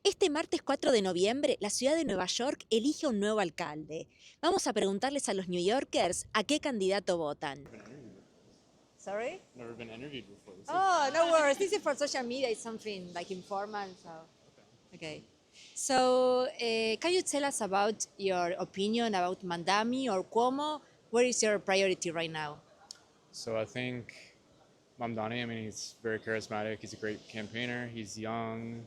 Este martes 4 de noviembre, la ciudad de Nueva York elige un nuevo alcalde. Vamos a preguntarles a los New Yorkers a qué candidato votan. Sorry? Never been interviewed before. Oh, no worries. This is for social media. It's something like informal. So, okay. So, can you tell us about your opinion about Mandami or Cuomo? Where is your priority right now? So I think Mamdani, I mean, he's very charismatic. He's a great campaigner. He's young.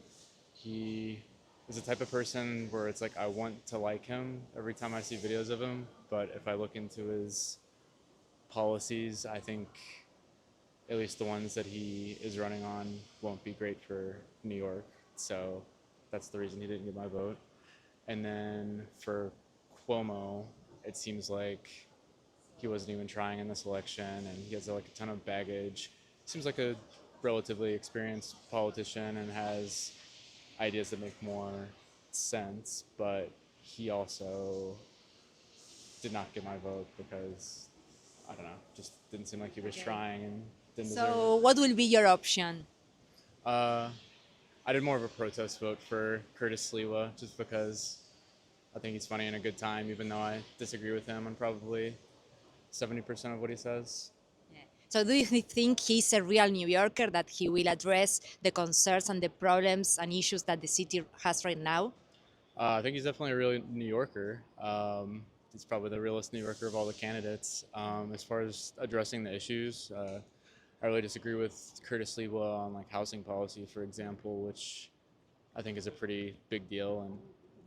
He is the type of person where it's like I want to like him every time I see videos of him. But if I look into his policies, I think at least the ones that he is running on won't be great for New York. So that's the reason he didn't get my vote. And then for Cuomo, it seems like he wasn't even trying in this election, and he has like a ton of baggage. Seems like a relatively experienced politician and has ideas that make more sense, but he also did not get my vote because I don't know, just didn't seem like he was Okay. trying and didn't deserve So, it. what will be your option? Uh, I did more of a protest vote for Curtis Sliwa just because I think he's funny and a good time, even though I disagree with him on probably 70% of what he says. So, do you think he's a real New Yorker, that he will address the concerns and the problems and issues that the city has right now? I think he's definitely a real New Yorker. He's probably the realest New Yorker of all the candidates. As far as addressing the issues, I really disagree with Curtis Lewa on like housing policy, for example, which I think is a pretty big deal. And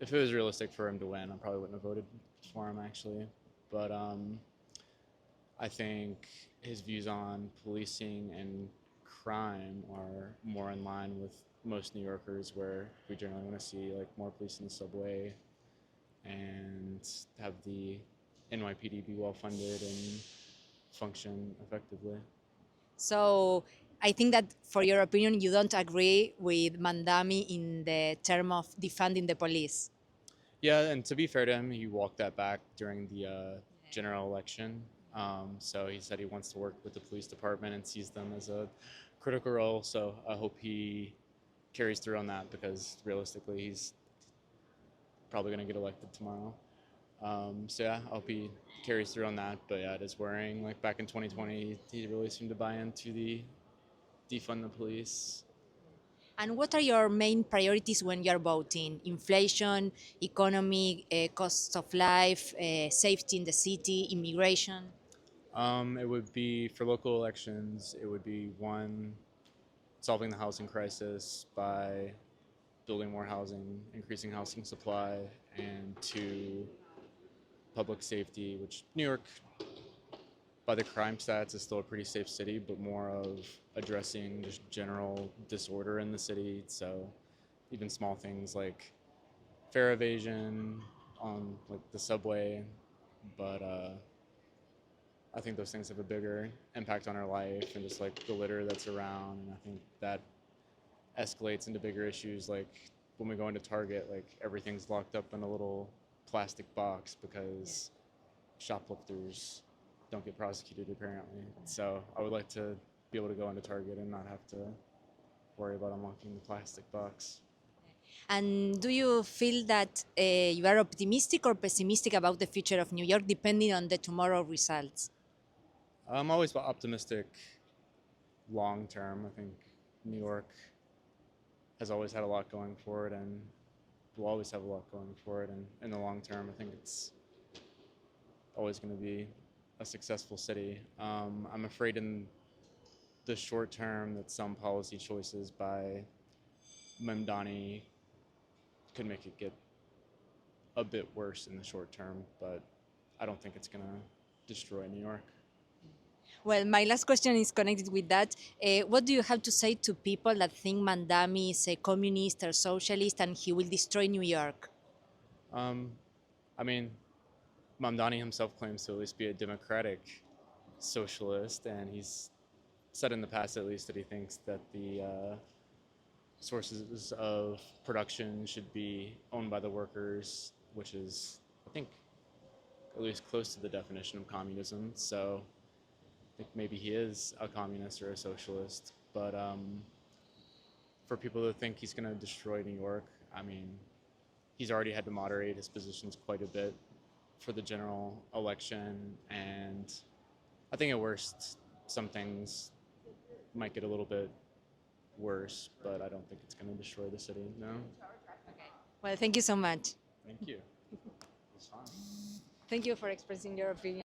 if it was realistic for him to win, I probably wouldn't have voted for him actually. But I think his views on policing and crime are more in line with most New Yorkers, where we generally want to see like more police in the subway and have the NYPD be well funded and function effectively. So, I think that, for your opinion, you don't agree with Mandami in the term of defunding the police. Yeah, and to be fair to him, he walked that back during the general election. So he said he wants to work with the police department and sees them as a critical role. So I hope he carries through on that because realistically, he's probably going to get elected tomorrow. So yeah, I hope he carries through on that. But yeah, it is worrying. Like back in 2020, he really seemed to buy into the defund the police. And what are your main priorities when you're voting? Inflation, economy, costs of life, safety in the city, immigration? It would be for local elections. It would be one, solving the housing crisis by building more housing, increasing housing supply, and two, public safety, which New York, by the crime stats, is still a pretty safe city, but more of addressing just general disorder in the city. So even small things like fare evasion on like the subway, but I think those things have a bigger impact on our life and just like the litter that's around. And I think that escalates into bigger issues like when we go into Target, like everything's locked up in a little plastic box because shoplifters don't get prosecuted apparently. So I would like to be able to go into Target and not have to worry about unlocking the plastic box. And do you feel that you are optimistic or pessimistic about the future of New York, depending on the tomorrow results? I'm always optimistic long term. I think New York has always had a lot going for it and will always have a lot going for it. And in the long term, I think it's always going to be a successful city. I'm afraid in the short term that some policy choices by Mamdani could make it get a bit worse in the short term, but I don't think it's going to destroy New York. Well, my last question is connected with that. What do you have to say to people that think Mandami is a communist or socialist and he will destroy New York? Um, I mean, Mamdani himself claims to at least be a democratic socialist, and he's said in the past, at least, that he thinks that the sources of production should be owned by the workers, which is, I think, at least close to the definition of communism. So I think maybe he is a communist or a socialist. But for people to think he's going to destroy New York, I mean, he's already had to moderate his positions quite a bit for the general election, and I think at worst, some things might get a little bit worse, but I don't think it's going to destroy the city. No. Well, thank you so much. Thank you. It was fun. Thank you for expressing your opinion.